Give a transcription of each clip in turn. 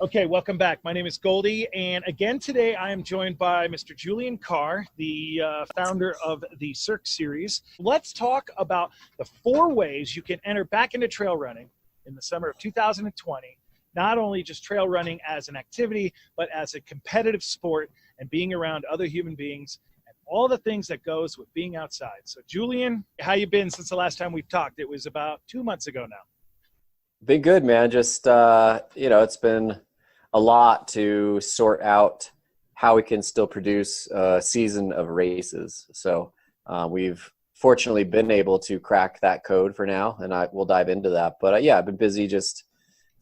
Okay, welcome back. My name is Goldie, and again today I am joined by Mr. Julian Carr, the founder of the Cirque series. Let's talk about the 4 ways you can enter back into trail running in the summer of 2020. Not only just trail running as an activity, but as a competitive sport and being around other human beings and all the things that goes with being outside. So Julian, how you been since the last time we've talked? It was about 2 months ago now. Been good, man. Just, it's been a lot to sort out how we can still produce a season of races. So we've fortunately been able to crack that code for now, and we'll dive into that. But I've been busy just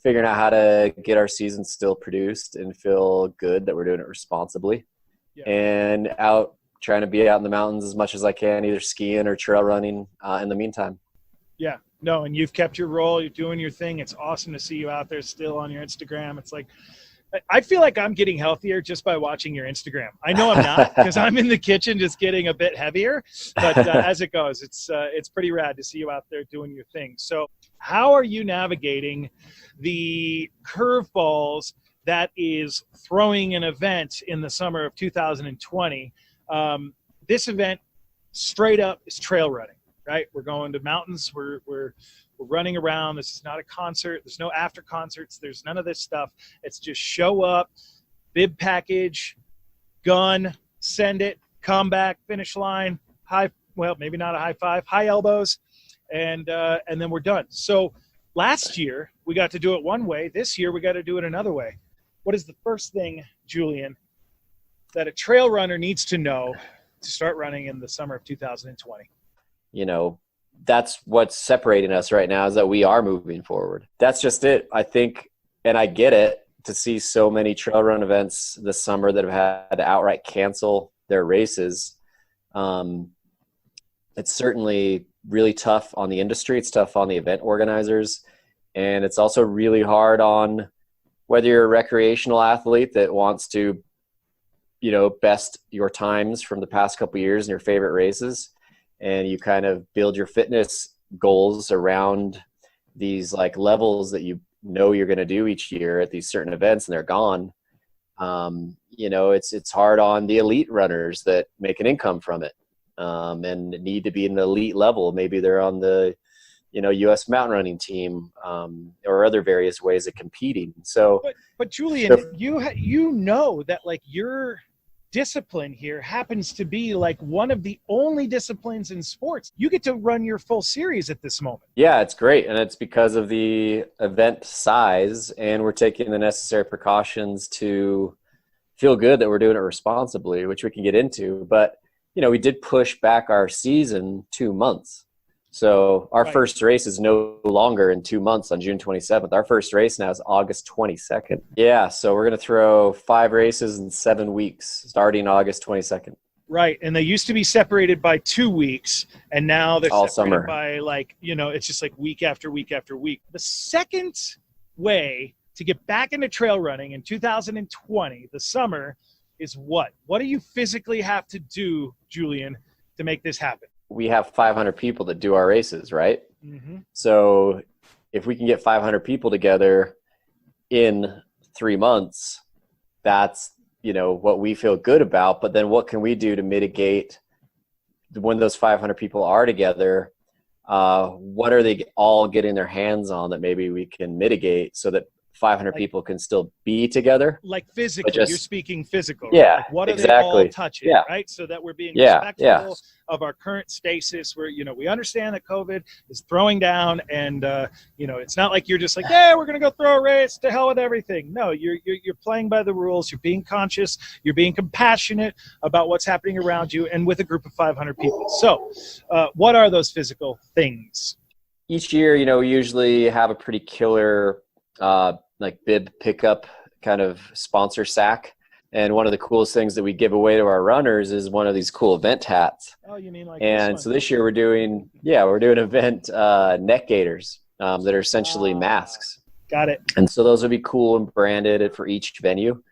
figuring out how to get our season still produced and feel good that we're doing it responsibly. Yeah. And out trying to be out in the mountains as much as I can, either skiing or trail running in the meantime. Yeah, no, and you've kept your role. You're doing your thing. It's awesome to see you out there still on your Instagram. It's like, I feel like I'm getting healthier just by watching your Instagram. I know I'm not because I'm in the kitchen just getting a bit heavier, but as it goes, it's pretty rad to see you out there doing your thing. So how are you navigating the curveballs that is throwing an event in the summer of 2020? This event straight up is trail running. Right, we're going to mountains. We're running around. This is not a concert. There's no after concerts. There's none of this stuff. It's just show up, bib package, gun, send it, come back, finish line, maybe not a high five, high elbows, and then we're done. So last year we got to do it one way. This year we got to do it another way. What is the first thing, Julian, that a trail runner needs to know to start running in the summer of 2020? That's what's separating us right now, is that we are moving forward. That's just it. I think, and I get it, to see so many trail run events this summer that have had to outright cancel their races. It's certainly really tough on the industry. It's tough on the event organizers. And it's also really hard on whether you're a recreational athlete that wants to, best your times from the past couple of years in your favorite races, and you kind of build your fitness goals around these like levels that you're going to do each year at these certain events, and they're gone. It's hard on the elite runners that make an income from it and need to be in the elite level. Maybe they're on the, U.S. mountain running team or other various ways of competing. So, but Julian, you know that like your discipline here happens to be like one of the only disciplines in sports. You get to run your full series at this moment. Yeah, it's great. And it's because of the event size, and we're taking the necessary precautions to feel good that we're doing it responsibly, which we can get into. But, we did push back our season 2 months. So our first race is no longer in 2 months on June 27th. Our first race now is August 22nd. Yeah, so we're going to throw 5 races in 7 weeks, starting August 22nd. Right, and they used to be separated by 2 weeks, and now they're all separated summer by it's just like week after week after week. The second way to get back into trail running in 2020, the summer, is what? What do you physically have to do, Julian, to make this happen? We have 500 people that do our races, right? Mm-hmm. So if we can get 500 people together in 3 months, that's, what we feel good about. But then what can we do to mitigate when those 500 people are together? What are they all getting their hands on that maybe we can mitigate so that 500 people can still be together? Like physically, you're speaking physical. Yeah, right? Like what are exactly. they all touching, right? So that we're being respectful of our current stasis where, we understand that COVID is throwing down and, it's not like you're just like, yeah, we're going to go throw a race, to hell with everything. No, you're playing by the rules. You're being conscious. You're being compassionate about what's happening around you and with a group of 500 people. So what are those physical things? Each year, we usually have a pretty killer like bib pickup kind of sponsor sack. And one of the coolest things that we give away to our runners is one of these cool event hats. Oh, you mean like and so this year we're doing event neck gaiters that are essentially masks. Got it. And so those will be cool and branded for each venue.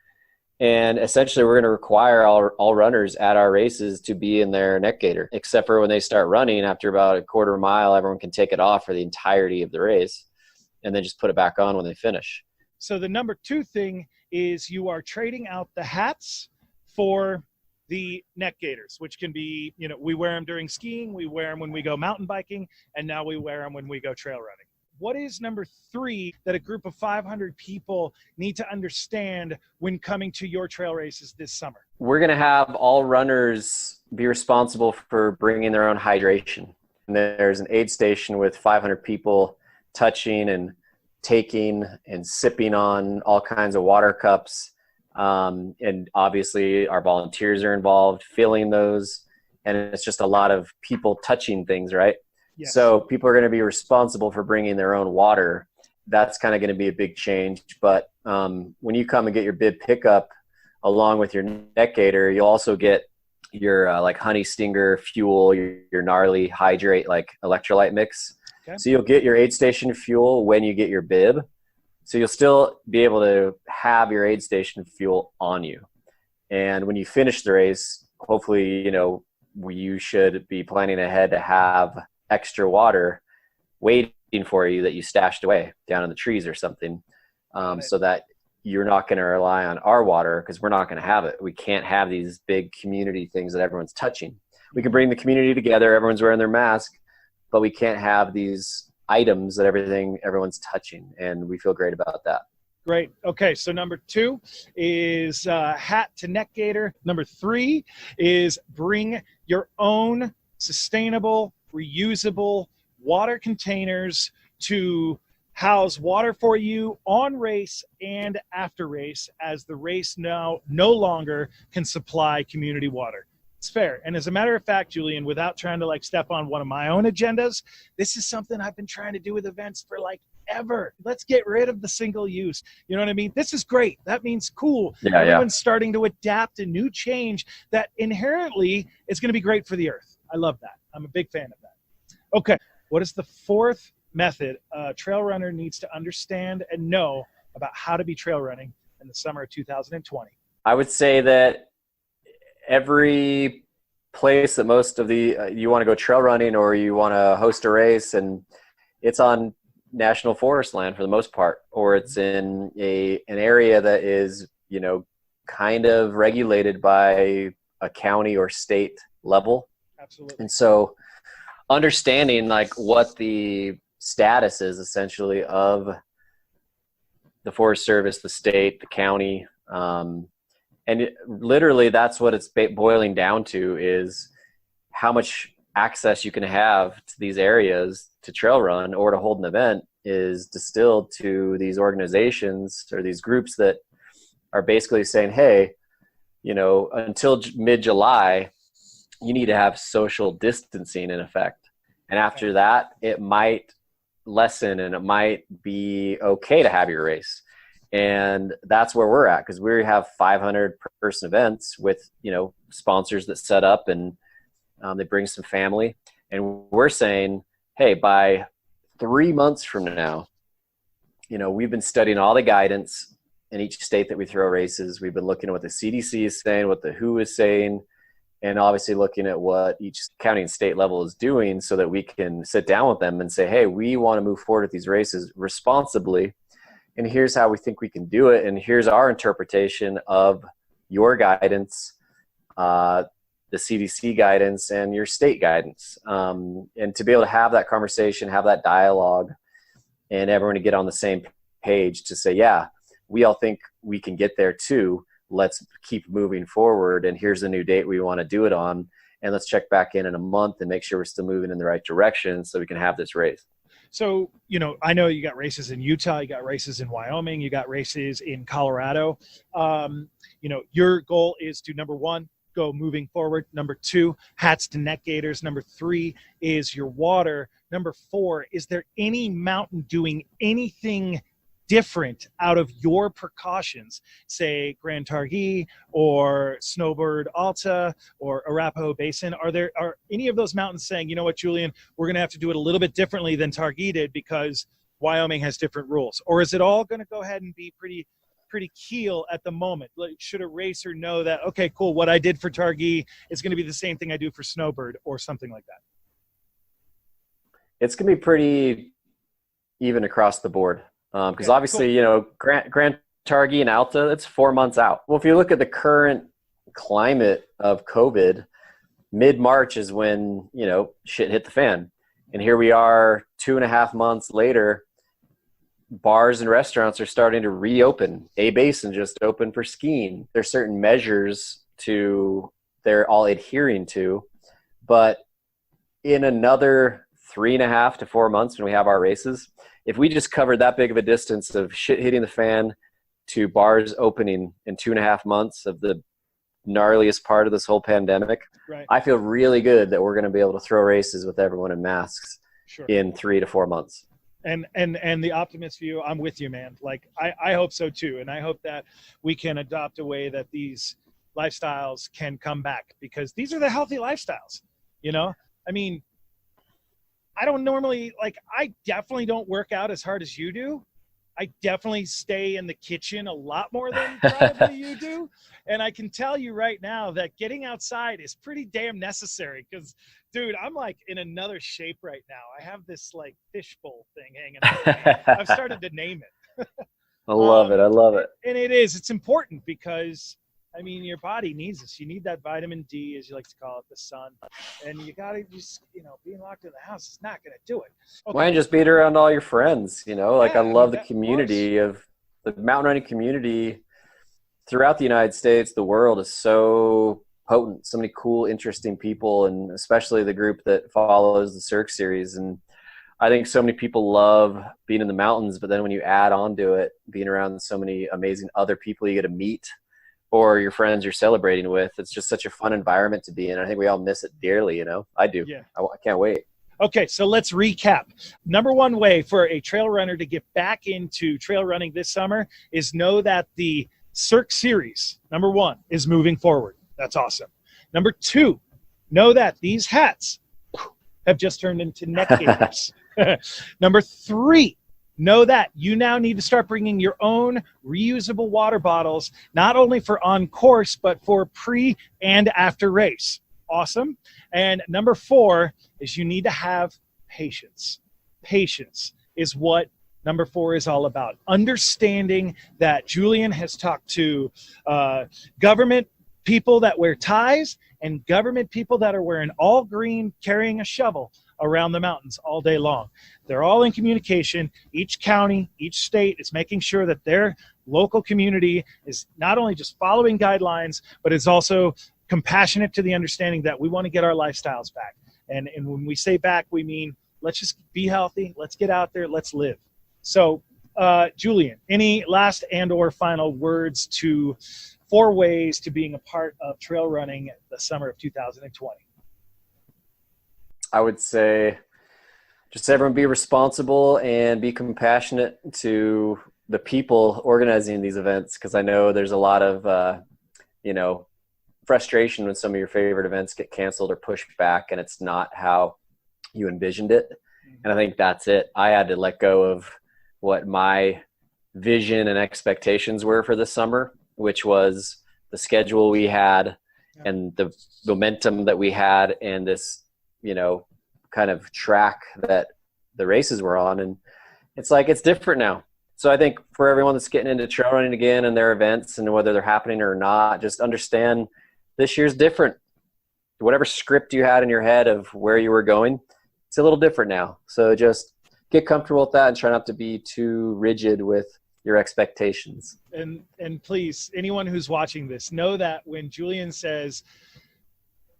And essentially we're going to require all runners at our races to be in their neck gaiter, except for when they start running after about a quarter mile, everyone can take it off for the entirety of the race and then just put it back on when they finish. So the number 2 thing is you are trading out the hats for the neck gaiters, which can be, we wear them during skiing, we wear them when we go mountain biking, and now we wear them when we go trail running. What is number 3 that a group of 500 people need to understand when coming to your trail races this summer? We're going to have all runners be responsible for bringing their own hydration. And there's an aid station with 500 people touching and taking and sipping on all kinds of water cups. And obviously our volunteers are involved filling those. And it's just a lot of people touching things, right? Yes. So people are going to be responsible for bringing their own water. That's kind of going to be a big change. But when you come and get your bib pickup along with your neck gaiter, you'll also get your like honey stinger fuel, your gnarly hydrate, like electrolyte mix. Okay. So you'll get your aid station fuel when you get your bib. So you'll still be able to have your aid station fuel on you. And when you finish the race, hopefully, you should be planning ahead to have extra water waiting for you that you stashed away down in the trees or something, so that you're not going to rely on our water, because we're not going to have it. We can't have these big community things that everyone's touching. We can bring the community together, everyone's wearing their mask, but we can't have these items that everyone's touching, and we feel great about that. Great. Okay, so number 2 is hat to neck gaiter. Number 3 is bring your own sustainable, reusable water containers to house water for you on race and after race, as the race now no longer can supply community water. It's fair. And as a matter of fact, Julian, without trying to step on one of my own agendas, this is something I've been trying to do with events for ever. Let's get rid of the single use. You know what I mean? This is great. That means cool. Yeah, everyone's starting to adapt a new change that inherently is going to be great for the earth. I love that. I'm a big fan of that. Okay. What is the 4th method a trail runner needs to understand and know about how to be trail running in the summer of 2020? I would say that every place that most of you want to go trail running or you want to host a race, and it's on national forest land for the most part, or it's in an area that is, kind of regulated by a county or state level. Absolutely. And so understanding what the status is essentially of the Forest Service, the state, the county, and literally that's what it's boiling down to, is how much access you can have to these areas to trail run or to hold an event is distilled to these organizations or these groups that are basically saying, hey, until mid-July, you need to have social distancing in effect. And after that, it might lessen and it might be okay to have your race. And that's where we're at, because we have 500 person events with, sponsors that set up, and they bring some family. And we're saying, hey, by 3 months from now, we've been studying all the guidance in each state that we throw races. We've been looking at what the CDC is saying, what the WHO is saying, and obviously looking at what each county and state level is doing, so that we can sit down with them and say, hey, we want to move forward with these races responsibly, and here's how we think we can do it, and here's our interpretation of your guidance, the CDC guidance, and your state guidance. And to be able to have that conversation, have that dialogue, and everyone to get on the same page to say, yeah, we all think we can get there too. Let's keep moving forward, and here's the new date we want to do it on, and let's check back in a month and make sure we're still moving in the right direction so we can have this race. So, I know you got races in Utah, you got races in Wyoming, you got races in Colorado. Your goal is to, number 1, go moving forward. Number 2, hats to neck gaiters. Number 3 is your water. Number 4, is there any mountain doing anything different out of your precautions, say Grand Targhee or Snowbird Alta or Arapahoe Basin? Are any of those mountains saying, you know what, Julian, we're going to have to do it a little bit differently than Targhee did because Wyoming has different rules? Or is it all going to go ahead and be pretty keel at the moment? Should a racer know that, okay, cool, what I did for Targhee is going to be the same thing I do for Snowbird or something like that? It's going to be pretty even across the board. Because obviously, you know, Grand Targhee and Alta, it's 4 months out. Well, if you look at the current climate of COVID, mid-March is when, you know, shit hit the fan. And here we are 2.5 months later, bars and restaurants are starting to reopen. A-Basin just opened for skiing. There's certain measures they're all adhering to. But in another 3.5 to 4 months when we have our races, if we just covered that big of a distance of shit hitting the fan to bars opening in 2.5 months of the gnarliest part of this whole pandemic, right, I feel really good that we're going to be able to throw races with everyone in masks in 3 to 4 months. And the optimist view, I'm with you, man. Like, I hope so too. And I hope that we can adopt a way that these lifestyles can come back, because these are the healthy lifestyles, you know? I mean, I don't normally, like, I definitely don't work out as hard as you do. I definitely stay in the kitchen a lot more than probably you do. And I can tell you right now that getting outside is pretty damn necessary, because, dude, I'm like in another shape right now. I have this like fishbowl thing hanging out. I've started to name it. I love it. I love it. And it's important because, I mean, your body needs this. You need that vitamin D, as you like to call it, the sun. And you got to just, you know, being locked in the house is not going to do it. Okay. Why not just beat around all your friends, you know? Like, Yeah, I love the community of the mountain running community throughout the United States. The world is so potent, so many cool, interesting people, and especially the group that follows the Cirque series. And I think so many people love being in the mountains, but then when you add on to it, being around so many amazing other people you get to meet, or your friends you're celebrating with, it's just such a fun environment to be in. I think we all miss it dearly, you know? I do. Yeah. I can't wait. Okay, so let's recap. Number one way for a trail runner to get back into trail running this summer is know that the Cirque series, number one, is moving forward. That's awesome. Number two, know that these hats have just turned into neck gaiters. Number three, know that you now need to start bringing your own reusable water bottles, not only for on course, but for pre and after race. Awesome. And number four is you need to have patience. Patience is what number four is all about. Understanding that Julian has talked to government people that wear ties and government people that are wearing all green, carrying a shovel around the mountains all day long. They're all in communication. Each county, each state is making sure that their local community is not only just following guidelines, but is also compassionate to the understanding that we want to get our lifestyles back. And when we say back, we mean let's just be healthy. Let's get out there. Let's live. So, Julian, any last and or final words to 4 ways to being a part of trail running the summer of 2020? I would say just everyone be responsible and be compassionate to the people organizing these events, because I know there's a lot of, you know, frustration when some of your favorite events get canceled or pushed back and it's not how you envisioned it. And I think that's it. I had to let go of what my vision and expectations were for this summer, which was the schedule we had and the momentum that we had and this, you know, kind of track that the races were on. And it's like, it's different now. So I think for everyone that's getting into trail running again and their events and whether they're happening or not, just understand this year's different. Whatever script you had in your head of where you were going, it's a little different now. So just get comfortable with that and try not to be too rigid with your expectations. And please, anyone who's watching this, know that when Julian says,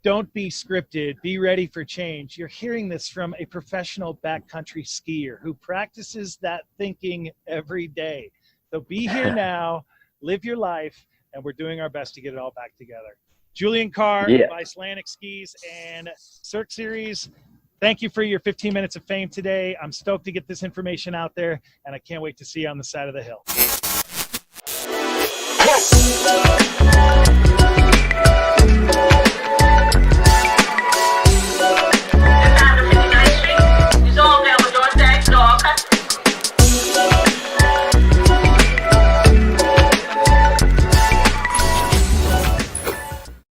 don't be scripted, be ready for change, you're hearing this from a professional backcountry skier who practices that thinking every day. So be here now, live your life, and we're doing our best to get it all back together. Julian Carr of Icelandic Skis and Cirque Series, thank you for your 15 minutes of fame today. I'm stoked to get this information out there, and I can't wait to see you on the side of the hill.